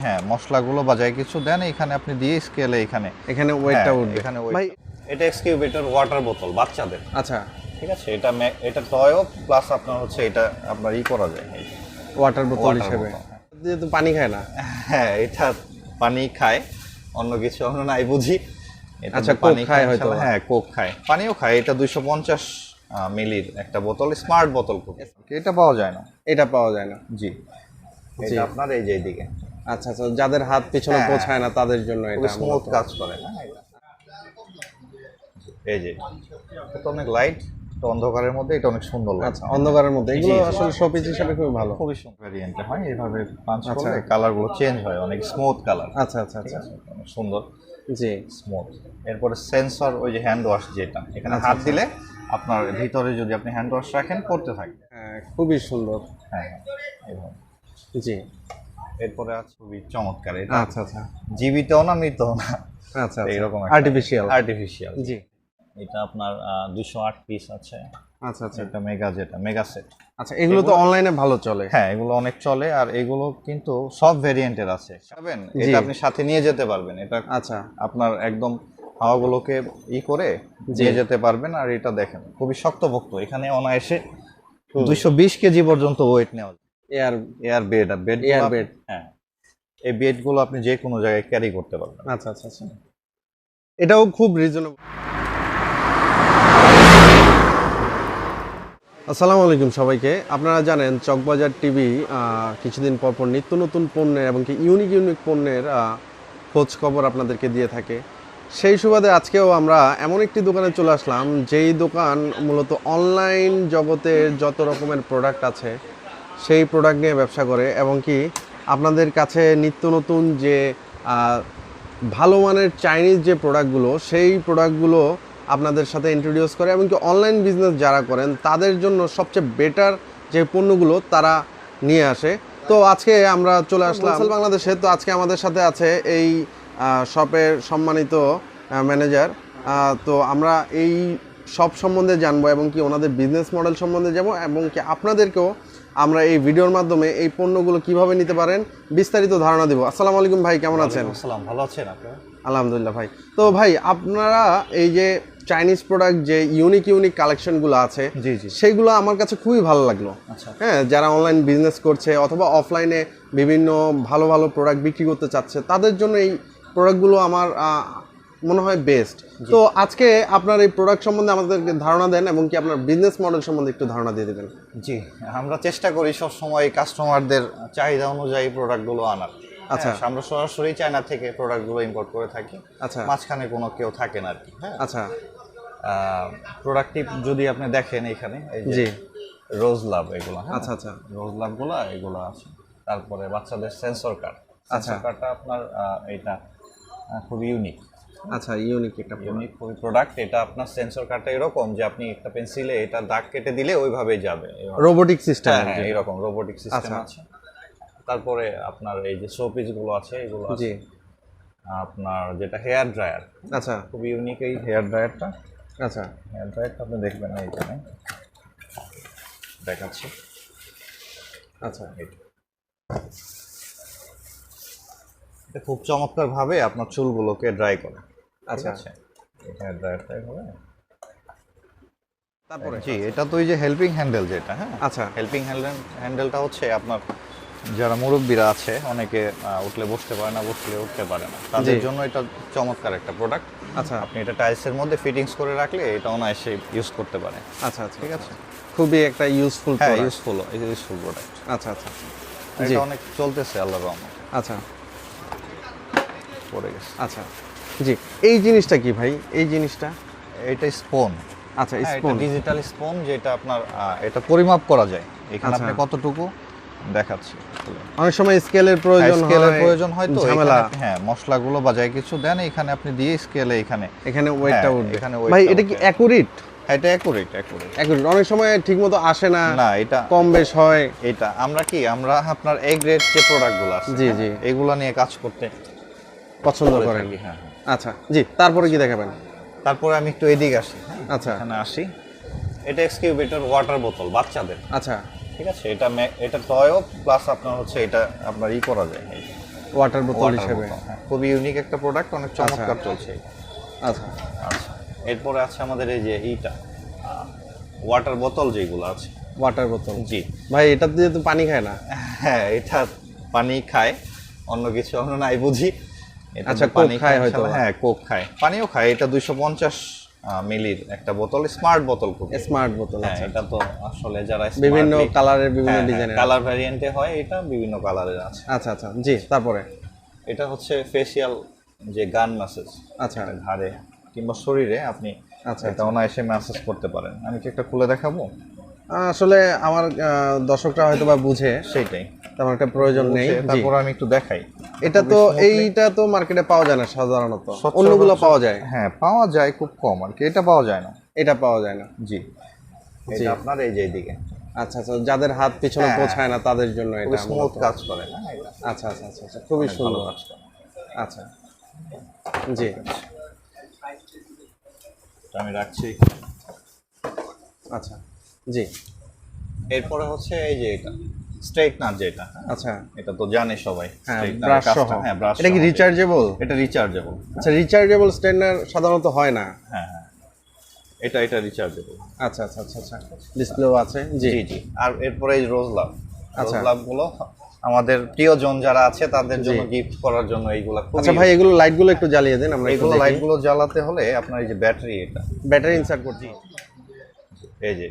হ্যাঁ, মশলাগুলো বা যাই কিছু দেন এখানে আপনি দিয়ে স্কেলে এখানে ওয়েটটা উঠবে এখানে ভাই। এটা এক্সকিউবেটর ওয়াটার বোতল বাচ্চাদের। আচ্ছা, ঠিক আছে, এটা টয়ও প্লাস আপনার হচ্ছে এটা আপনার করা যায় ওয়াটার বোতল Water হিসেবে, bottle, যেহেতু পানি খায় না। হ্যাঁ, এটা পানি খায়, অন্য কিছু আমরা নাই বুঝি। এটা আচ্ছা, তো পানি কোক খায় হয়তো। হ্যাঁ, কোক খায়, পানিও খায়। এটা 250 মিলির একটা বোতল, স্মার্ট বোতল। এটা পাওয়া যায় না। এটা পাওয়া যায় না। জি, জি। এটা আপনার এই যে এইদিকে আচ্ছা আচ্ছা, যাদের হাত পিছনে হ্যাঁ, পৌঁছায় না তাদের জন্য খুব এটা স্মুথ কাজ করে। হ্যাঁ, এই যে এটা অনেক লাইট, তো অন্ধকারের মধ্যে এটা অনেক সুন্দর লাগে। আচ্ছা, অন্ধকারের মধ্যে এগুলো জি। আসলে শোপিস হিসেবে খুবই ভালো। খুবই সুন্দর ভ্যারিয়েন্টে হয়, এইভাবে পাঁচ আচ্ছা। করলে কালারগুলো চেঞ্জ হয়, অনেক স্মুথ কালার। আচ্ছা আচ্ছা ঠিক আচ্ছা, আছে, অনেক সুন্দর জি। স্মুথ। এরপরে সেন্সর, ওই যে হ্যান্ড ওয়াশ, যেটা এখানে আচ্ছা, হাত আচ্ছা। দিলে আপনার ভিতরে যদি আপনি হ্যান্ড ওয়াশ রাখেন করতে থাকবে। হ্যাঁ, খুবই সুন্দর। হ্যাঁ, এইভাবে। জি। এরপরে আছে খুবই চমৎকার, এটা আচ্ছা আচ্ছা জীবিতও না মৃতও না, আচ্ছা, এইরকম আর্টিফিশিয়াল। আর্টিফিশিয়াল। জি। এটা আপনার 208 পিস আছে। আচ্ছা আচ্ছা এটা মেগা সেট। আচ্ছা, এগুলো তো অনলাইনে ভালো চলে। হ্যাঁ, এগুলো অনেক চলে, আর এগুলো কিন্তু সব ভেরিয়েন্টের আছে। পাবেন, জি। এটা আপনি সাথে নিয়ে যেতে পারবেন। এটা আচ্ছা, আপনার একদম হাওয়াগুলোকে করে নিয়ে যেতে পারবেন। আর এটা দেখেন খুবই শক্তপোক্ত, এখানে অনায়াসে 220 কেজি পর্যন্ত ওয়েট নেওয়া যায়। এয়ার এয়ার বেড, আর বেড এয়ার বেড। হ্যাঁ, এই বেডগুলো আপনি যে কোনো জায়গায় ক্যারি করতে পারবেন। আচ্ছা আচ্ছা আচ্ছা, এটাও খুব রিজনেবল। আসসালামু আলাইকুম সবাইকে। আপনারা জানেন চকবাজার টিভি কিছুদিন পর পর নিত্য নতুন পণ্যের এবং কি ইউনিক পণ্যের খোঁজ খবর আপনাদেরকে দিয়ে থাকে। সেই সুবাদে আজকেও আমরা এমন একটি দোকানে চলে আসলাম, যেই দোকান মূলত অনলাইন জগতের যত রকমের প্রোডাক্ট আছে সেই প্রোডাক্ট নিয়ে ব্যবসা করে, এবং কি আপনাদের কাছে নিত্য নতুন যে ভালো মানের চাইনিজ যে প্রোডাক্টগুলো, সেই প্রোডাক্টগুলো আপনাদের সাথে ইন্ট্রোডিউস করে, এমনকি অনলাইন বিজনেস যারা করেন তাদের জন্য সবচেয়ে বেটার যে পণ্যগুলো তারা নিয়ে আসে। তো আজকে আমরা চলে আসলাম বাংলাদেশে। তো আজকে আমাদের সাথে আছে এই শপের সম্মানিত ম্যানেজার। তো আমরা এই শপ সম্বন্ধে জানবো, এবং কি ওনাদের বিজনেস মডেল সম্বন্ধে জানবো, এবং কি আপনাদেরকেও আমরা এই ভিডিওর মাধ্যমে এই পণ্যগুলো কিভাবে নিতে পারেন বিস্তারিত ধারণা দেব। আসসালামু আলাইকুম ভাই, কেমন আছেন? আসসালাম, ভালো আছেন আপনারা? আলহামদুলিল্লাহ ভাই। তো ভাই, আপনারা এই যে চাইনিজ প্রোডাক্ট যে ইউনিক কালেকশনগুলো আছে, জি জি, সেইগুলো আমার কাছে খুবই ভালো লাগলো। আচ্ছা। হ্যাঁ, যারা অনলাইন বিজনেস করছে অথবা অফলাইনে বিভিন্ন ভালো ভালো প্রোডাক্ট বিক্রি করতে চাচ্ছে, তাদের জন্য এই প্রোডাক্টগুলো আমার মনে হয় বেস্ট। তো আজকে আপনার এই প্রোডাক্ট সম্বন্ধে আমাদেরকে ধারণা দেন, এবং কি আপনার বিজনেস মডেল সম্বন্ধে একটু ধারণা দিয়ে দেবেন। জি, আমরা চেষ্টা করি সবসময় কাস্টমারদের চাহিদা অনুযায়ী প্রোডাক্টগুলো আনার। আচ্ছা। হ্যাঁ, আমরা সরাসরি চায়না থেকে প্রোডাক্টগুলো ইম্পোর্ট করে থাকি। আচ্ছা মাঝখানে কোনো কেউ থাকে না আর কি। হ্যাঁ, আচ্ছা, প্রোডাক্টিভ যদি আপনি দেখেন এখানে এই যে জি। রোজ লাভ, এগুলো হ্যাঁ, আচ্ছা আচ্ছা রোজ লাভগুলো এগুলো আছে। তারপরে বাচ্চাদের সেন্সর কার্ড। সেন্সর কার্ডটা আপনার এটা খুব ইউনিক। আচ্ছা, ইউনিক একটা ইউনিক খুবই প্রোডাক্ট। এটা আপনার সেন্সর কার্ডটা এরকম যে আপনি একটা পেন্সিলে এটা দাগ কেটে দিলে ওইভাবেই যাবে। Robotic system. হ্যাঁ, এরকম রোবোটিক সিস্টেম আচ্ছা। আছে। তারপরে আপনার এই যে শোপিস গুলো আছে, এগুলো আছে। জি। আপনার যেটা হেয়ার ড্রায়ার, আচ্ছা খুব ইউনিক এই হেয়ার ড্রায়ারটা। আচ্ছা হেয়ার ড্রায়ারটা আপনি দেখবেন না, এইখানে দেখাচ্ছি। আচ্ছা এটা খুব চমৎকার ভাবে আপনার চুলগুলোকে ড্রাই করে। আচ্ছা। আছে এই হেয়ার ড্রায়ারটা এভাবে। তারপরে জি, এটা তো এই যে হেল্পিং হ্যান্ডেল যেটা, হ্যাঁ আচ্ছা হেল্পিং হ্যান্ডেলটা হচ্ছে আপনার যারা মুরব্বীরা আছে, অনেকে উঠলে বসতে পারে না, বসলে উঠতে পারে না, তাদের জন্য এটা চমৎকার একটা প্রোডাক্ট। আচ্ছা আপনি এটা টাইলসের মধ্যে ফিটিংস করে রাখলে এটা অনায়াসে ইউজ করতে পারে। আচ্ছা আচ্ছা, ঠিক আছে, খুবই একটা ইউজফুল হ্যাঁ প্রোডাক্ট। Useful product. আচ্ছা আচ্ছা জি। এটা অনেক চলতেছে আল্লাহর রহমতে। আচ্ছা পড়ে গেছে। আচ্ছা জি, এই জিনিসটা কি ভাই? এই জিনিসটা এটা স্পোন। আচ্ছা, এটা স্পুন। ডিজিটাল স্পোন, যেটা আপনার এটা পরিমাপ করা যায়। এখানে আচ্ছা। আপনি কতটুকু দেখাচ্ছি। অনেক সময় স্কেলের প্রয়োজন হয়, স্কেলের প্রয়োজন হয়, তো ঝামেলা। হ্যাঁ, মশলাগুলো বা যাই কিছু দেন এখানে আপনি দিয়ে স্কেলে এখানে ওয়েটটা হ্যাঁ, উঠবে। এখানে ভাই, ওয়েটটা এটা কি উঠবে। অ্যাকুরেট? এটা অ্যাকুরেট। অনেক সময় ঠিকমতো আসে না, না, এটা কম বেশ হয়। এটা আমরা আপনার এ গ্রেড যে প্রোডাক্টগুলো আছে, জি, জি। এগুলো নিয়ে কাজ করতে পছন্দ করে করেন। থাকি। হ্যাঁ। আচ্ছা জি, তারপরে কি দেখাবেন? তারপরে আমি একটু এদিকে আসি। হ্যাঁ, আচ্ছা এখানে আসি। এটা এক্সকিউবেটর ওয়াটার বোতল বাচ্চাদের। আচ্ছা ঠিক আছে, এটা টয়ও প্লাস আপনার হচ্ছে এটা আপনার করা যায়। ওয়াটার বোতল Water হিসেবে। bottle, হ্যাঁ, খুবই ইউনিক একটা প্রোডাক্ট, অনেক চমৎকার চলছে। আচ্ছা আচ্ছা, এরপরে আছে আমাদের এই যে এইটা ওয়াটার বোতল যেগুলো আছে। ওয়াটার বোতল, জি ভাই এটা দিয়ে তো পানি খায় না? হ্যাঁ, এটা পানি খায়, অন্য কিছু আমরা নাই বুঝি। এটা আচ্ছা, তো পানি কোক খায় হয়তো। ইনশাল্লাহ। হ্যাঁ, কোক খায়, পানিও খায়। এটা 250 মিলির একটা বোতল, স্মার্ট বোতল খুব। স্মার্ট বোতল। হ্যাঁ, আচ্ছা, এটা তো আসলে যারা বিভিন্ন কালারের, বিভিন্ন ডিজাইনের। কালার ভ্যারিয়েন্টে হয়, এটা বিভিন্ন কালারের আছে। আচ্ছা আচ্ছা, জি তারপরে? এটা হচ্ছে ফেসিয়াল যে গান ম্যাসেজ, আচ্ছা ঘাড়ে কিংবা শরীরে আপনি আচ্ছা, এটা অনায়াসে ম্যাসেজ করতে পারেন। আমি কি একটা খুলে দেখাবো? আসলে আমার দর্শকরা হয়তো বা বুঝে, সেইটাই, তেমন একটা প্রয়োজন নেই। জি, তারপর আমি একটু দেখাই। এটা তো এইটা তো মার্কেটে পাওয়া যায় না সাধারণত, সচরাচর- অন্যগুলো পাওয়া যায়। হ্যাঁ, পাওয়া যায় খুব কম আর কি, এটা পাওয়া যায় না। এটা পাওয়া যায় না। জি, এটা আপনার এই যে এইদিকে আচ্ছা আচ্ছা, যাদের হাত পিছনে হ্যাঁ, পৌঁছায় না তাদের জন্য খুব এটা স্মুথ কাজ করে না এটা, আচ্ছা আচ্ছা আচ্ছা আচ্ছা, খুবই ভালো সুন্দর। কাজ করে। আচ্ছা, জি তো আমি রাখছি। আচ্ছা, জি এরপরে হচ্ছে এই যে এটা স্ট্রেটনার যেটা, হ্যাঁ, আচ্ছা, এটা তো জানে সবাই। হ্যাঁ, straightener ব্রাশ এর সহ। কাজটা, হ্যাঁ, ব্রাশ এটা কি সহ। রিচার্জেবল? এটা রিচার্জেবল। আচ্ছা, রিচার্জেবল স্ট্যান্ডার সাধারণত হয় না। হ্যাঁ হ্যাঁ, এটা রিচার্জেবল। আচ্ছা আচ্ছা আচ্ছা আচ্ছা, ডিসপ্লেও আছে। জি জি জি। আর এরপরে এই রোজ লাভ, আচ্ছা। রোজ লাভ গুলো আমাদের প্রিয়জন যারা আছে তাদের জন্য গিফট করার জন্য এইগুলা খুব। আচ্ছা ভাই, এগুলো লাইটগুলো একটু জ্বালিয়ে দেন, আমরা এইগুলো লাইট গুলো জ্বালাতে হলে আপনার এই যে ব্যাটারি, এটা ব্যাটারি ইনসার্ট করছি। এই যে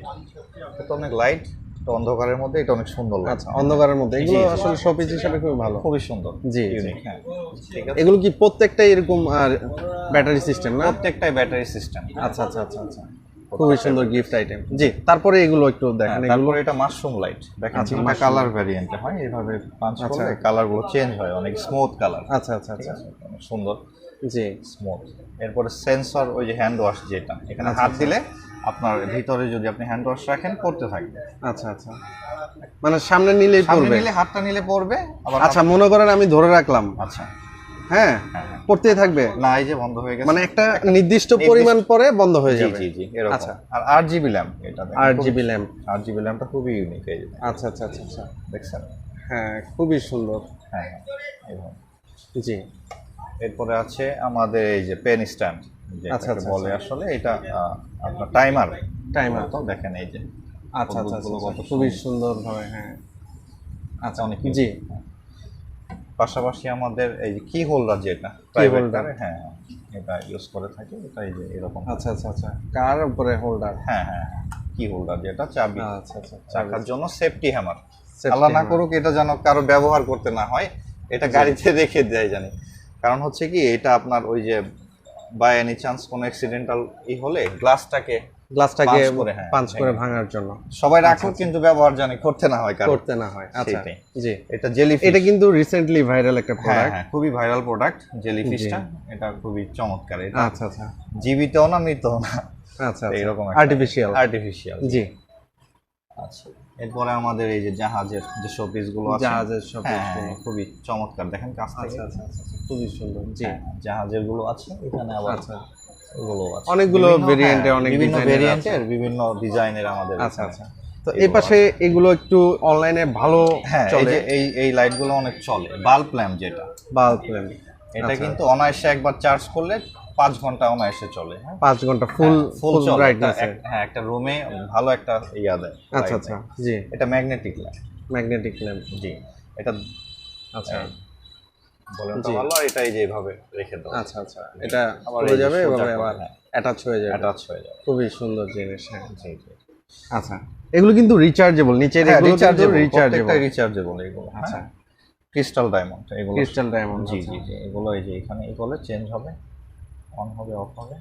এটা তো অনেক লাইট, তো অন্ধকারের মধ্যে এটা অনেক সুন্দর লাগে। আচ্ছা, অন্ধকারের মধ্যে এগুলো জি, জি। আসলে শোপিস হিসেবে খুবই ভালো। খুবই সুন্দর, জি, ইউনিক। হ্যাঁ, ঠিক আছে। এগুলো কি প্রত্যেকটাই এরকম ব্যাটারি সিস্টেম না? প্রত্যেকটাই ব্যাটারি সিস্টেম। আচ্ছা আচ্ছা আচ্ছা আচ্ছা, খুবই সুন্দর গিফট আইটেম। জি, তারপরে এগুলো একটু দেখেন। এগুলো তারপরে এটা মাশরুম লাইট, দেখেন আচ্ছা, তিনটা কালার ভ্যারিয়েন্টে হয়, এইভাবে পাঁচ করলে কালার গুলো চেঞ্জ হয়, অনেক স্মুথ কালার। আচ্ছা আচ্ছা আচ্ছা, অনেক সুন্দর, জি স্মুথ। এরপরে সেন্সর, ওই যে হ্যান্ড ওয়াশ যেটা, এখানে হাত দিলে আপনার ভিতরে যদি আপনি হ্যান্ড ওয়াশ রাখেন পড়তে থাকবে। আচ্ছা আচ্ছা, মানে সামনে নিলেই সামনে পড়বে? নিলে, হাতটা নিলে পড়বে আবার। আচ্ছা, মনে করেন আমি ধরে রাখলাম, আচ্ছা, হ্যাঁ, পড়তেই থাকবে? না, এই যে বন্ধ হয়ে গেছে, মানে একটা নির্দিষ্ট পরিমাণ পরে বন্ধ হয়ে জি যাবে? জি জি, এরকম। আচ্ছা। আর 8 জিবি ল্যাম্প, এটা 8 GB ল্যাম্প। 8 জিবি ল্যাম্পটা খুবই ইউনিক, এই যে আচ্ছা আচ্ছা আচ্ছা আচ্ছা, দেখছেন। হ্যাঁ, খুবই সুন্দর। হ্যাঁ হ্যাঁ, এইভাবে। জি এরপরে আছে আমাদের এই যে পেন স্ট্যান্ড, আচ্ছা, আচ্ছা, বলে আসলে এটা আপনার টাইমার। টাইমার। তো দেখেন এই যে আচ্ছা আচ্ছা আচ্ছা, কত খুবই সুন্দর ভাবে। হ্যাঁ, আচ্ছা, অনেক জি। পাশাপাশি আমাদের এই যে কি হোল্ডার যেটা Key holder। হ্যাঁ হ্যাঁ, এটা ইউজ করে থাকে, এটা এই যে এরকম। আচ্ছা আচ্ছা আচ্ছা, কার উপরে হোল্ডার? হ্যাঁ হ্যাঁ, কি হোল্ডার যেটা চাবি আচ্ছা আচ্ছা, রাখার জন্য, সেফটি হ্যামার। Safety আল্লাহ না hammer। করুক এটা যেন কারো ব্যবহার করতে না হয়, এটা গাড়িতে রেখে দেয় জানি। কারণ হচ্ছে কি, এটা আপনার ওই যে বাই এনি চান্স কোনো অ্যাক্সিডেন্টাল হলে গ্লাসটাকে গ্লাসটাকে punch করে, হ্যাঁ, পাঞ্চ করে ভাঙার জন্য সবাই রাখুক, কিন্তু ব্যবহার জানি করতে না হয় কারো। করতে না হয়। আচ্ছা, সেটাই। জি। এটা জেলিফিশ, এটা কিন্তু রিসেন্টলি ভাইরাল একটা হ্যাঁ প্রোডাক্ট। হ্যাঁ, খুবই ভাইরাল প্রোডাক্ট জেলিফিশটা। এটা খুবই চমৎকার। এটা আচ্ছা আচ্ছা জীবিতও না, মৃতও না, আচ্ছা, এইরকম আর্টিফিশিয়াল। আর্টিফিশিয়াল। জি, আচ্ছা, এরপরে আমাদের এই যে জাহাজের যে শোপিস গুলো আছে, জাহাজের সব হ্যাঁ হ্যাঁ, খুবই চমৎকার, দেখেন কাছ থেকে। আচ্ছা আচ্ছা আচ্ছা, খুবই সুন্দর। জি, হ্যাঁ, জাহাজের গুলো আছে এখানে, আবার আচ্ছা, ওগুলো আছে অনেকগুলো বিভিন্ন, ভেরিয়েন্টে, হ্যাঁ, অনেক বিভিন্ন ডিজাইনের ভেরিয়েন্টের, বিভিন্ন ডিজাইনের আমাদের আচ্ছা এখানে। আচ্ছা। তো এই পাশে এগুলো একটু অনলাইনে ভালো হ্যাঁ, এই চলে। যে এই লাইট গুলো অনেক চলে, বাল্ব ল্যাম্প যেটা, বাল্ব ল্যাম্প, এটা কিন্তু অনায়াসে একবার চার্জ করলে 5 ঘন্টা অনায়াসে চলে। হ্যাঁ, 5 ঘন্টা ফুল ফুল ফুল চলে। ব্রাইটনেস। হ্যাঁ, একটা রুমে ভালো একটা ইয়া দেয়। আচ্ছা light আচ্ছা, দেয়। জি, এটা ম্যাগনেটিক ল্যাম্প। Magnetic lamp. জি, এটা আচ্ছা বলেন তো জি। ভালো। আর এটা এই যে এইভাবে রেখে দাও, আচ্ছা আচ্ছা, এটা আবার খুলে এই যে যাবে, সোজা এভাবে করে, আবার হ্যাঁ, অ্যাটাচ হয়ে যাবে। অ্যাটাচ হয়ে যাবে। খুবই সুন্দর জিনিস। হ্যাঁ, জি জি। আচ্ছা, এগুলো কিন্তু রিচার্জেবল, নিচের হ্যাঁ, এগুলো কিন্তু রিচার্জেবল, রিচার্জেবল। প্রত্যেকটা রিচার্জেবল এগুলো। আচ্ছা, হ্যাঁ, ক্রিস্টাল ডায়মন্ড এগুলো। Crystal diamond. জি জি জি, এগুলো এই যে এখানে এই করলে চেঞ্জ হবে, অন হবে, অফ হবে।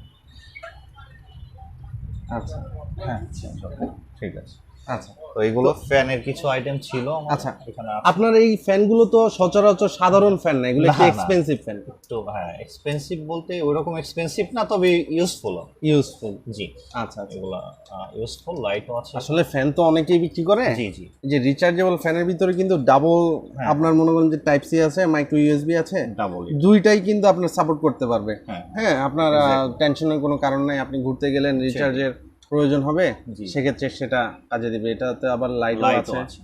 আচ্ছা হ্যাঁ, চেঞ্জ হবে, ঠিক আছে। আচ্ছা তো এগুলো ফ্যানের কিছু আইটেম ছিল আমার আচ্ছা, এখানে। আপনার এই ফ্যানগুলো তো সচরাচর সাধারণ ফ্যান না, এগুলো কি না, না। Expensive fan? তো হ্যাঁ, এক্সপেন্সিভ বলতে ওইরকম এক্সপেন্সিভ না, তবে ইউজফুল। ইউজফুল। জি, আচ্ছা আচ্ছা, এগুলো ইউজফুল, লাইটও আছে। আসলে ফ্যান তো অনেকেই বিক্রি করে। জি জি, এই যে রিচার্জেবল ফ্যানের ভিতরে কিন্তু ডাবল, আপনার মনে করেন যে টাইপ সি আছে, মাইক্রো ইউএসবি আছে, ডাবল। দুইটাই কিন্তু আপনার সাপোর্ট করতে পারবে। হ্যাঁ, হ্যাঁ, আপনার টেনশনের কোনো কারণ নাই, আপনি ঘুরতে গেলেন, রিচার্জের প্রয়োজন হবে, জি। সেক্ষেত্রে সেটা কাজে দিবে। এটাতে আবার লাইটও লাইটও আছে। আছে।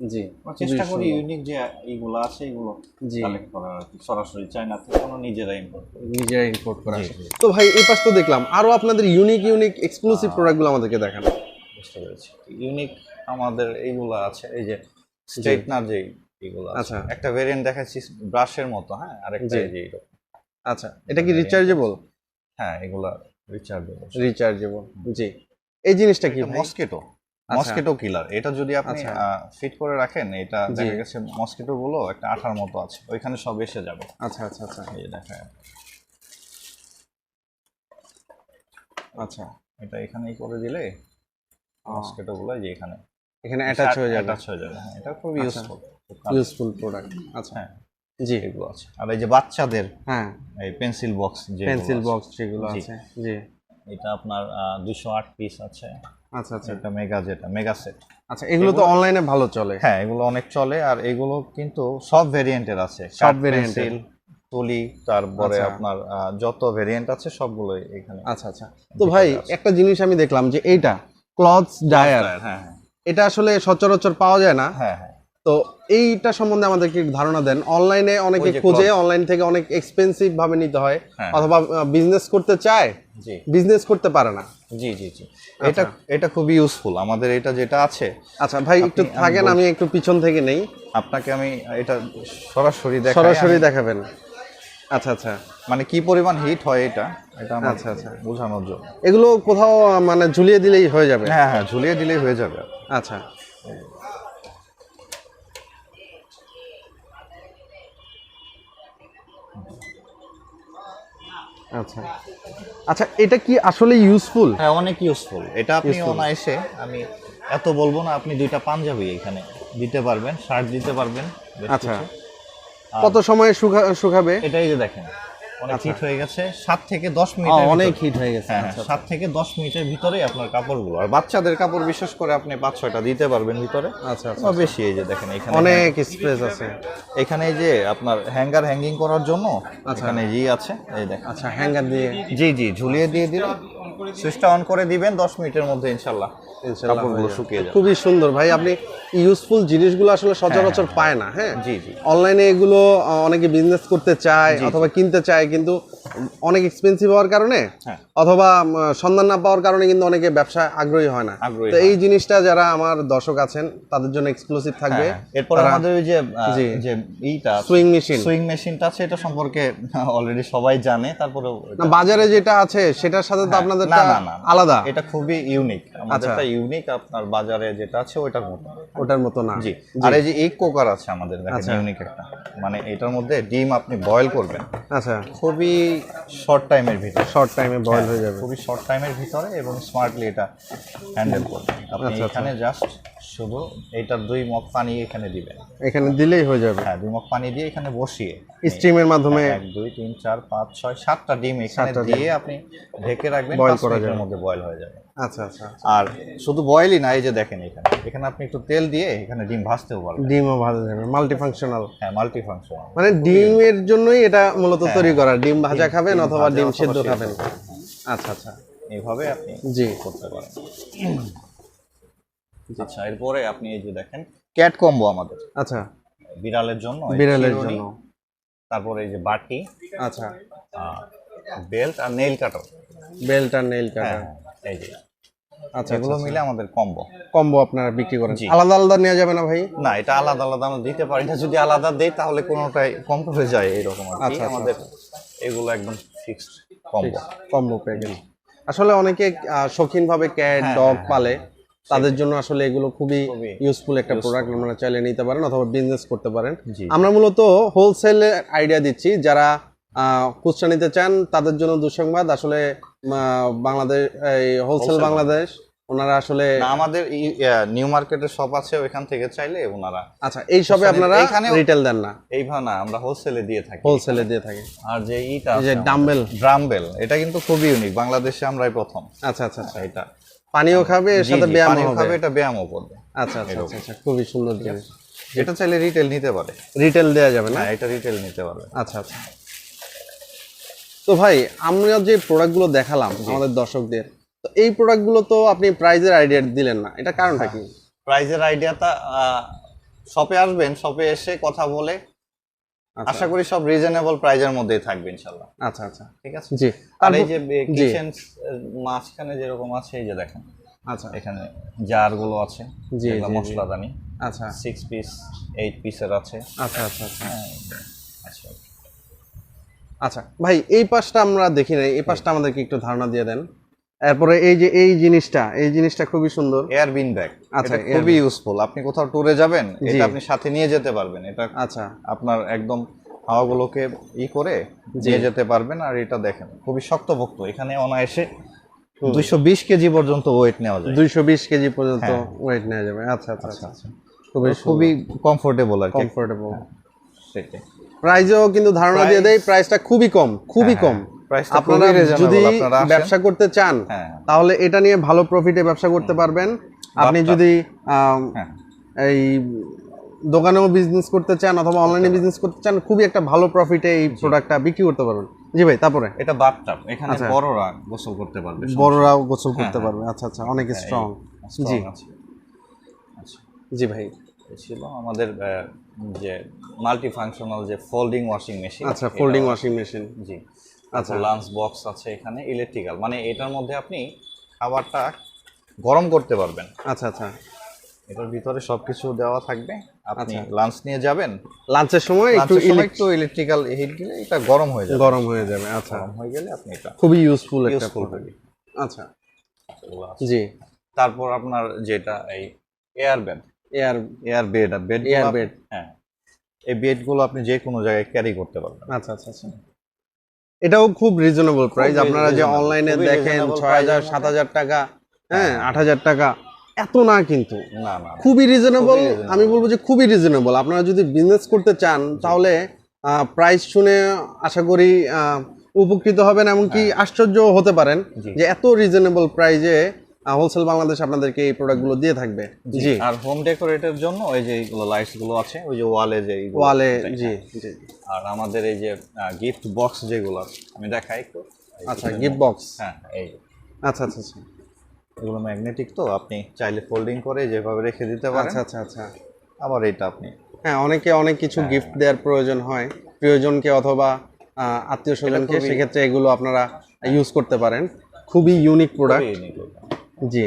জি, আমরা চেষ্টা করি ইউনিক যে এইগুলো আছে এগুলো জি কালেক্ট করার আর কি, সরাসরি চায়না থেকে কোনো নিজেরা ইম্পোর্ট করি। নিজেরা ইম্পোর্ট করা জি, আসে। জি। তো ভাই এই পাশ তো দেখলাম আরো আপনাদের ইউনিক এক্সক্লুসিভ প্রোডাক্টগুলো আমাদেরকে দেখান। বুঝতে পেরেছি। ইউনিক আমাদের এইগুলো আছে, এই যে স্ট্রেটনার যে এইগুলো আছে, আচ্ছা। একটা ভেরিয়েন্ট দেখাচ্ছি ব্রাশের মতো, হ্যাঁ, আরেকটা জি। এই যে এইরকম। আচ্ছা, এটা কি রিচার্জেবল? হ্যাঁ, এগুলা রিচার্জেবল। রিচার্জেবল, জি। এই জিনিসটা কি ভাই? মসকিটো, আচ্ছা। মসকিটো কিলার। এটা যদি আপনি আচ্ছা। ফিট করে রাখেন, এটা জি। দেখা গেছে মসকিটো গুলো একটা আঠার মতো আছে, ওইখানে সব এসে যাবে। আচ্ছা আচ্ছা আচ্ছা এই যে দেখায়, আচ্ছা, এটা এখানেই করে দিলে মসকিটো গুলো এই যে এখানে এখানে অ্যাটাচ হয়ে যাবে। অ্যাটাচ হয়ে যাবে। হ্যাঁ, এটা খুব আচ্ছা। ইউজফুল। Useful product. আচ্ছা, হ্যাঁ, জি। এগুলো আছে। আর এই যে বাচ্চাদের হ্যাঁ, এই পেন্সিল বক্স, যে পেন্সিল বক্স যেগুলো জি। আছে, জি। এটা আপনার 208 পিস আছে। আচ্ছা আচ্ছা এটা মেগা সেট। আচ্ছা, এগুলো তো অনলাইনে ভালো চলে। হ্যাঁ, এগুলো অনেক চলে। আর এগুলো কিন্তু সব ভেরিয়েন্টের আছে, সব ভেরিয়েন্টের। পেন্সিল, তুলি, তারপরে আচ্ছা। আপনার যত ভেরিয়েন্ট আছে সবগুলোই এখানে। আচ্ছা আচ্ছা। তো ভাই একটা জিনিস আমি দেখলাম যে এইটা ক্লথস ডায়ার, হ্যাঁ, হ্যাঁ, এটা আসলে সচরাচর পাওয়া যায় না। হ্যাঁ, হ্যাঁ। তো এইটা সম্বন্ধে আমাদেরকে একটু ধারণা দেন। অনলাইনে অনেকে ওই যে খোঁজে, cloth। অনলাইন থেকে অনেক এক্সপেন্সিভ ভাবে নিতে হয়, হ্যাঁ। অথবা বিজনেস করতে চায়, জি, বিজনেস করতে পারে না। জি, জি, জি। এটা খুবই ইউজফুল আমাদের, এটা যেটা আছে। আচ্ছা ভাই, একটু থাকেন, আমি একটু পিছন থেকে নেই, আপনাকে আমি এটা সরাসরি দেখাই। সরাসরি দেখাবেন। আচ্ছা আচ্ছা মানে কি পরিমাণ হিট হয় এটা আমার আচ্ছা, আচ্ছা। বোঝানোর জন্য। এগুলো কোথাও মানে ঝুলিয়ে দিলেই হয়ে যাবে? হ্যাঁ, হ্যাঁ, ঝুলিয়ে দিলেই হয়ে যাবে। আচ্ছা আচ্ছা আচ্ছা, এটা কি আসলে ইউজফুল? হ্যাঁ, অনেক ইউজফুল এটা। আপনি অনায়াসে, আমি এত বলবো না, আপনি দুইটা পাঞ্জাবি এখানে দিতে পারবেন, শার্ট দিতে পারবেন, বেশ আচ্ছা, কিছু। কত সময় শুকাবে? এটাই যে দেখেন, অনেক হিট হয়ে গেছে। 7 থেকে 10 ও, মিনিট। অনেক হিট হয়ে গেছে। হ্যাঁ, 7 থেকে 10 মিনিটের ভিতরেই আপনার কাপড়গুলো, আর বাচ্চাদের কাপড় বিশেষ করে আপনি 5-6টা দিতে পারবেন ভিতরে। আচ্ছা আচ্ছা, বা বেশি। এই যে দেখেন এখানে অনেক স্পেস আছে। এখানে এই যে আপনার হ্যাঙ্গিং করার জন্য এখানে আছে, এই দেখেন। আচ্ছা, হ্যাঙ্গার দিয়ে জি, জি, ঝুলিয়ে দিয়ে দিলে সুইচটা অন করে দিবেন, 10 মিনিটের মধ্যে ইনশাআল্লাহ কাপড়গুলো শুকিয়ে যাবে। খুবই সুন্দর ভাই, আপনি ইউজফুল জিনিসগুলো আসলে সচরাচর পায় না। হ্যাঁ, জি, জি। অনলাইনে এগুলো অনেকে বিজনেস করতে চায় অথবা কিনতে চায়, কিন্তু অনেক এক্সপেন্সিভ হওয়ার কারণে হ্যাঁ। অথবা সন্ধান না পাওয়ার কারণে কিন্তু অনেকে ব্যবসায় আগ্রহী হয় না। আগ্রহী তো এই জিনিসটা যারা আমার দর্শক আছেন তাদের জন্য এক্সক্লুসিভ থাকবে। এরপর আমাদের ওই যে যে এইটা সুইং মেশিনটা আছে, এটা সম্পর্কে অলরেডি সবাই জানে। তারপরে না, বাজারে যেটা আছে সেটার সাথে তো আপনাদের না, না, না, আলাদা। এটা খুবই ইউনিক। আমাদেরটা ইউনিক, আপনার বাজারে যেটা আছে ওটার মতো, ওটার মতো না। জি। আর এই যে এগ কুকার আছে আমাদের, দেখেন ইউনিক একটা, মানে এটার মধ্যে ডিম আপনি বয়েল করবেন। আচ্ছা, খুবই শর্ট টাইমের ভিতরে, শর্ট টাইমে বয়েল হয়ে যাবে। খুবই শর্ট টাইমের ভিতরে, এবং স্মার্টলি এটা হ্যান্ডেল করবে। আপনি এখানে জাস্ট শুধু এইটার 2 মগ পানি এখানে দিবেন, এখানে দিলেই হয়ে যাবে। হ্যাঁ, 2 মগ পানি দিয়ে এখানে বসিয়ে স্টিমের মাধ্যমে 1 2 3 4 5 6 7টা ডিম এখানে দিয়ে আপনি ঢেকে রাখবেন, বয়েল 5 করা মিনিটের যাবে। মধ্যে বয়েল হয়ে যাবে। আচ্ছা আচ্ছা, আর শুধু বয়েলই না, এই যে দেখেন এখানে আপনি একটু তেল দিয়ে এখানে ডিম ভাজতেও পারবেন। ডিমও ভাজা যাবে, মাল্টি ফাংশনাল। হ্যাঁ, মাল্টি ফাংশনাল। মানে ডিমের জন্যই এটা মূলত তৈরি করা, ডিম ভাজা খাবেন অথবা ভাজা ডিম অথবা সিদ্ধ সিদ্ধ। খাবেন। আচ্ছা আচ্ছা, এইভাবে আপনি জি। করতে পারেন। আচ্ছা, এরপরে আপনি এই যে দেখেন ক্যাট কম্বো আমাদের, আচ্ছা, বিড়ালের জন্য, বিড়ালের চিরুনি, জন্য। তারপরে এই যে বাটি, আচ্ছা, বেল্ট আর নেইল কাটার। বেল্ট আর নেইল কাটার। এই যে আচ্ছা, এগুলো মিলে আমাদের কম্বো। কম্বো আপনারা বিক্রি করেন, জি। আলাদা আলাদা নেওয়া যাবে না ভাই? না, এটা আলাদা আলাদা আমরা দিতে পারি না। যদি আলাদা দেই তাহলে কোনোটাই কম পড়ে যায়, এইরকম আর কি। আচ্ছা, আমাদের এগুলো একদম ফিক্সড কম্বো। Combo package. আসলে অনেকে শৌখিন ভাবে ক্যাট ডগ পালে, তাদের জন্য আসলে এগুলো খুবই ইউজফুল একটা প্রোডাক্ট। আপনারা চাইলে নিতে পারেন অথবা বিজনেস করতে পারেন। জি। আমরা মূলত হোলসেলের আইডিয়া দিচ্ছি, যারা খুচরা নিতে চান তাদের জন্য দুঃসংবাদ। আসলে বাংলাদেশ, এই হোলসেল বাংলাদেশ, ওনারা আসলে না, আমাদের নিউ মার্কেটের শপ আছে, ওইখান থেকে চাইলে ওনারা। আচ্ছা, এই সবে আপনারা এখানেও- রিটেল দেন না? এইভাবে না, আমরা হোলসেলে দিয়ে থাকি। হোলসেলে দিয়ে থাকে। আর যে ইটা এই যে ডাম্বেল, ড্রামবেল, এটা কিন্তু খুবই ইউনিক, বাংলাদেশে আমরাই প্রথম। আচ্ছা আচ্ছা আচ্ছা, এটা পানিও খাবে, এর জি, সাথে জি, ব্যায়াম পানিও হবে। খাবে, এটা ব্যায়ামও করবে। আচ্ছা আচ্ছা আচ্ছা আচ্ছা, খুবই সুন্দর জিনিস। এটা চাইলে রিটেল নিতে পারে। রিটেল দেওয়া যাবে না? হ্যাঁ, এটা রিটেল নিতে পারবে। আচ্ছা আচ্ছা। তো ভাই, আমরা যে প্রোডাক্টগুলো দেখালাম আমাদের দর্শকদের, তো এই প্রোডাক্টগুলো তো আপনি প্রাইজের আইডিয়া দিলেন না, এটা কারণটা কি? প্রাইজের আইডিয়াটা শপে আসবেন, শপে এসে কথা বলে আচ্ছা আশা করি সব রিজনেবল প্রাইজের মধ্যেই থাকবে ইনশাল্লাহ। আচ্ছা আচ্ছা ঠিক আছে। জি আর এই তারপর যে জি কিচেন মাঝখানে যেরকম আছে, এই যে দেখেন আচ্ছা এখানে জার গুলো আছে, জি, যেগুলো জি, জি। মশলাদানি আচ্ছা 6 পিস 8 পিসের আছে। আচ্ছা আচ্ছা আচ্ছা হ্যাঁ, আচ্ছা আচ্ছা ভাই, এই পাশটা আমরা দেখি নাই, এই পাশটা আমাদেরকে একটু ধারণা দিয়ে দেন। এরপরে এই যে এই জিনিসটা খুবই সুন্দর। এয়ার বিন ব্যাগ, আচ্ছা, এটা খুবই ইউজফুল। আপনি কোথাও ট্যুরে যাবেন, জি। এটা আপনি সাথে নিয়ে যেতে পারবেন। এটা আচ্ছা আপনার একদম হাওয়াগুলোকে করে নিয়ে যেতে পারবেন। আর এটা দেখেন খুবই শক্তপোক্ত, এখানে অনায়াসে 220 কেজি পর্যন্ত ওয়েট নেওয়া যায়। 220 কেজি পর্যন্ত হ্যাঁ। ওয়েট নেওয়া যাবে। আচ্ছা আচ্ছা আচ্ছা আচ্ছা আচ্ছা, খুবই খুবই কমফোর্টেবল আর কি। কমফোর্টেবল। সেটাই। প্রাইসও কিন্তু ধারণা দিয়ে দেয়, প্রাইসটা খুবই কম, খুবই কম। প্রাইসটা আপনারা খুবই রিজনেবল। যদি আপনারা আসেন। ব্যবসা করতে চান হ্যাঁ। তাহলে এটা নিয়ে ভালো প্রফিটে ব্যবসা করতে পারবেন। আপনি লাভটা। যদি হ্যাঁ। এই দোকানেও বিজনেস করতে চান অথবা অনলাইনে বিজনেস করতে চান, খুবই একটা ভালো প্রফিটে এই প্রোডাক্টটা বিক্রি করতে পারবেন। জি ভাই, তারপরে এটা বাথটাব, এখানে আচ্ছা। বড়রা গোসল করতে পারবে, বড়রাও গোসল করতে হ্যাঁ, পারবে। আচ্ছা আচ্ছা, অনেক স্ট্রং। জি জি আছে। আচ্ছা, জি ভাই। এই ছিল আমাদের যে মাল্টি ফাংশনাল যে ফোল্ডিং ওয়াশিং মেশিন। আচ্ছা, ফোল্ডিং ওয়াশিং মেশিন। জি। আচ্ছা। আচ্ছা, লাঞ্চ বক্স আছে এখানে ইলেকট্রিক্যাল, মানে এটার মধ্যে আপনি খাবারটা গরম করতে পারবেন। আচ্ছা আচ্ছা, এটার ভিতরে সবকিছু দেওয়া থাকবে। আপনি আচ্ছা। লাঞ্চ নিয়ে যাবেন, লাঞ্চের সময় একটু লাঞ্চের সময় একটু ইলেকট্রিক্যাল হিট দিলে এটা গরম হয়ে যাবে। গরম হয়ে যাবে। আচ্ছা, গরম হয়ে গেলে আপনি এটা খুবই ইউজফুল একটা ইউজফুল প্রোডাক্ট। হবে। আচ্ছা এগুলো আছে। জি। তারপর আপনার যেটা এই air bed, air air bed আর বেড, এয়ার বেড। হ্যাঁ, এই বেডগুলো আপনি যে কোনো জায়গায় ক্যারি করতে পারবেন। আচ্ছা আচ্ছা আচ্ছা, এটাও খুব রিজনেবল প্রাইস। খুব আপনারা যে reasonable, অনলাইনে খুবই দেখেন reasonable 6000 price এর 7000 টাকা, হ্যাঁ 8000 টাকা, এত না কিন্তু, না না, খুবই রিজনেবল। খুবই reasonable। আমি বলবো যে খুবই রিজনেবল। আপনারা যদি বিজনেস করতে চান তাহলে প্রাইস শুনে আশা করি উপকৃত হবেন, এমনকি আশ্চর্য হতে পারেন জি। যে এত রিজনেবল প্রাইজে হোলসেল বাংলাদেশ আপনাদেরকে এই প্রোডাক্টগুলো দিয়ে থাকবে। জি। আর হোম ডেকোরেটের জন্য ওই যে এইগুলো লাইটস গুলো আছে, ওই যে ওয়ালে যে এইগুলো, ওয়ালে। জি হ্যাঁ। জি। আর আমাদের এই যে গিফট বক্স যেগুলো আছে, আমি দেখাই একটু। আচ্ছা, গিফট বক্স। হ্যাঁ, এই আচ্ছা আচ্ছা আচ্ছা এগুলো ম্যাগনেটিক, তো আপনি চাইলে ফোল্ডিং করে যেভাবে রেখে দিতে পারেন। আচ্ছা আচ্ছা আচ্ছা। আবার এটা আপনি হ্যাঁ, অনেকে অনেক কিছু গিফট দেওয়ার প্রয়োজন হয় প্রিয়জনকে অথবা আত্মীয় স্বজনকে, খুবই- সেক্ষেত্রে এগুলো আপনারা ইউজ করতে পারেন। খুবই ইউনিক প্রোডাক্ট। খুবই unique এটা। জি।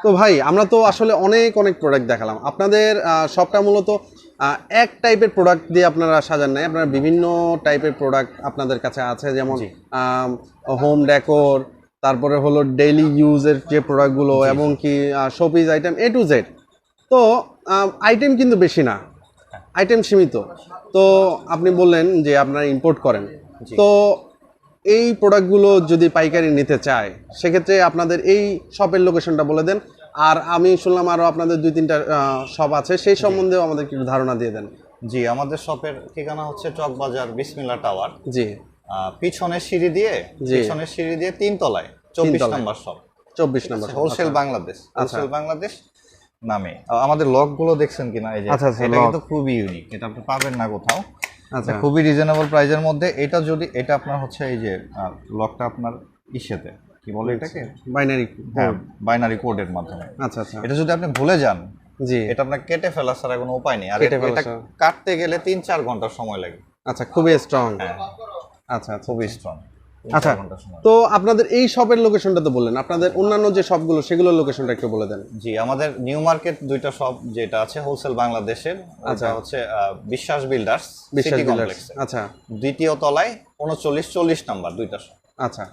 তো ভাই, আমরা তো আসলে অনেক অনেক প্রোডাক্ট দেখালাম। আপনাদের শপটা মূলত এক টাইপের প্রোডাক্ট দিয়ে আপনারা সাজান নাই, আপনারা বিভিন্ন টাইপের প্রোডাক্ট আপনাদের কাছে আছে, যেমন জি। হোম ডেকোর, তারপরে হলো ডেইলি ইউজের যে প্রোডাক্টগুলো, এবং কি showpiece item A to Z। তো আইটেম কিন্তু বেশি না, আইটেম সীমিত। তো আপনি বললেন যে আপনারা ইম্পোর্ট করেন, জি। তো এই প্রোডাক্টগুলো যদি পাইকারি নিতে চায় সেক্ষেত্রে আপনাদের এই শপের লোকেশনটা বলে দেন। আর আমি শুনলাম আরও আপনাদের 2-3টা শপ আছে, সেই সম্বন্ধেও আমাদের একটু ধারণা দিয়ে দেন। জি, আমাদের শপের ঠিকানা হচ্ছে চকবাজার বিসমিল্লা টাওয়ার, জি। পিছনের সিঁড়ি দিয়ে, জি। পিছনের সিঁড়ি দিয়ে 3 তলায় 24 তলায়। নম্বর শপ, 24 নম্বর। হোলসেল বাংলাদেশ, হোলসেল বাংলাদেশ নামে। আমাদের লক গুলো দেখছেন কিনা, এই যে আচ্ছা, আচ্ছা, এটা lock। কিন্তু খুবই ইউনিক, এটা আপনি পাবেন না কোথাও। আচ্ছা এটা খুবই রিজনেবল প্রাইজের মধ্যে। এটা যদি এটা আপনার হচ্ছে এই যে লকটা আপনার ইসেতে কি বলে এটাকে, বাইনারি। হ্যাঁ, বাইনারি কোডের মাধ্যমে। আচ্ছা আচ্ছা এটা যদি আপনি ভুলে যান, জি। এটা আপনার কেটে ফেলা ছাড়া কোনো উপায় নেই। আর কেটে ফেলা এটা ছাড়া। কাটতে গেলে 3-4 ঘন্টা সময় লাগে। আচ্ছা, খুবই স্ট্রং। হ্যাঁ, আচ্ছা আচ্ছা খুবই স্ট্রং। আচ্ছা, তো আপনাদের এই শপের লোকেশনটা তো বললেন, আপনাদের অন্যান্য যে শপগুলো সেগুলোর লোকেশনটা একটু বলে দেন। জি, আমাদের নিউ মার্কেট 2টা শপ যেটা আছে হোলসেল বাংলাদেশের, আচ্ছা। ওটা হচ্ছে বিশ্বাস বিল্ডার্স বিশ্বাস সিটি বিল্ডার্স। কমপ্লেক্সে, আচ্ছা দ্বিতীয় তলায় 39-40 নাম্বার 2টা শপ। আচ্ছা।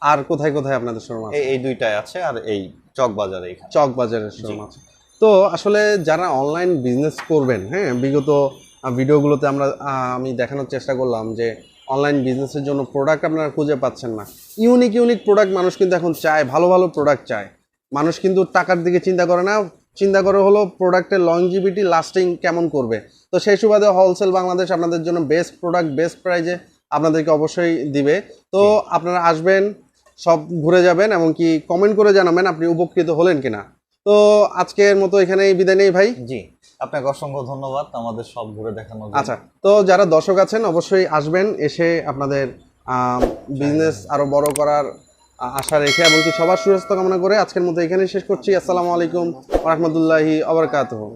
আর কোথায় কোথায় আপনাদের শোরুম আছে? এই 2টাই আছে, আর এই চক বাজারে এখানে। চক বাজারের শোরুম আছে। তো আসলে যারা অনলাইন বিজনেস করবেন, হ্যাঁ, বিগত ভিডিওগুলোতে আমি দেখানোর চেষ্টা করলাম যে অনলাইন বিজনেসের জন্য প্রোডাক্ট আপনারা খুঁজে পাচ্ছেন না। ইউনিক ইউনিক প্রোডাক্ট মানুষ কিন্তু এখন চায়, ভালো ভালো প্রোডাক্ট চায়। মানুষ কিন্তু টাকার দিকে চিন্তা করে না, চিন্তা করে হলো প্রোডাক্টের লংজিভিটি, লাস্টিং কেমন করবে। তো সেই সুবাদে হোলসেল বাংলাদেশ আপনাদের জন্য বেস্ট প্রোডাক্ট বেস্ট প্রাইজে আপনাদেরকে অবশ্যই দিবে। তো আপনারা আসবেন, সব ঘুরে যাবেন, এমনকি কমেন্ট করে জানাবেন আপনি উপকৃত হলেন কিনা। তো আজকের মতো এখানেই বিদায় নেই ভাই। জি, আপনাকে অসংখ্য ধন্যবাদ আমাদের সব ঘুরে দেখানোর জন্য। আচ্ছা, তো যারা দর্শক আছেন অবশ্যই আসবেন, এসে আপনাদের বিজনেস আরো বড় করার আশা রেখে এবং কি সবার সুস্বাস্থ্য কামনা করে আজকের মতো এখানেই শেষ করছি। আসসালামু আলাইকুম ওয়া রাহমাতুল্লাহি ওয়া বারাকাতুহু।